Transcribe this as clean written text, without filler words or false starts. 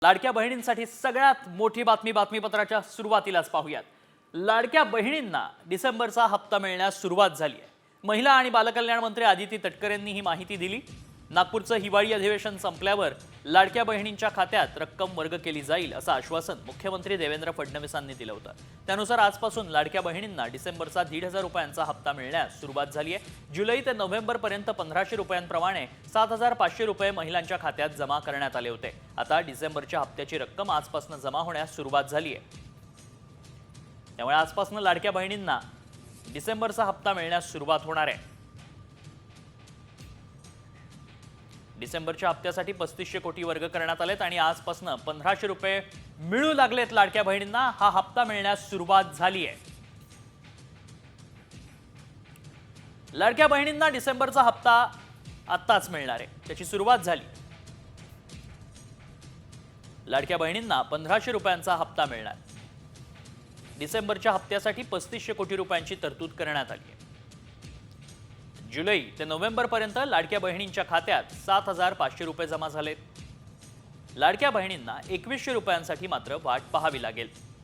लाडक्या बहिणींसाठी सगळ्यात मोठी बातमीपत्राच्या सुरुवातीलाच पाहूयात। लाडक्या बहिणींना डिसेंबरचा हप्ता मिळण्यास सुरुवात झाली आहे। महिला आणि बालकल्याण मंत्री आदिती तटकरे यांनी ही माहिती दिली। नागपूरचं हिवाळी अधिवेशन संपल्यावर लाडक्या बहिणींच्या खात्यात रक्कम वर्ग केली जाईल असं आश्वासन मुख्यमंत्री देवेंद्र फडणवीसांनी दिलं होतं। त्यानुसार आजपासून लाडक्या बहिणींना डिसेंबरचा 1,500 रुपयांचा हप्ता मिळण्यास सुरुवात झाली आहे। जुलै ते नोव्हेंबर पर्यंत 1,500 रुपयांप्रमाणे 7,500 रुपये महिलांच्या खात्यात जमा करण्यात आले होते। आता डिसेंबरच्या हप्त्याची रक्कम आजपासून जमा होण्यास सुरुवात झाली आहे। त्यामुळे आजपासून लाडक्या बहिणींना डिसेंबरचा हप्ता मिळण्यास सुरुवात होणार आहे। डिसेंबरच्या हप्त्यासाठी 3500 कोटी वर्ग करण्यात आलेत आणि आजपासून 1,500 रुपये मिळू लागलेत। लाडक्या बहिणींना हा हप्ता मिळण्यास सुरुवात झाली आहे। लाडक्या बहिणींना डिसेंबरचा हप्ता आत्ताच मिळणार आहे, त्याची सुरुवात झाली। लाडक्या बहिणींना 1,500 रुपयांचा हप्ता मिळणार। डिसेंबरच्या हप्त्यासाठी 3500 कोटी रुपयांची तरतूद करण्यात आली आहे। जुलै ते नोव्हेंबर पर्यंत लाडक्या बहिणींच्या खात्यात 7,500 रुपये जमा झालेत। लाडक्या बहिणींना 2100 रुपयांसाठी मात्र वाट पाहावी लागेल।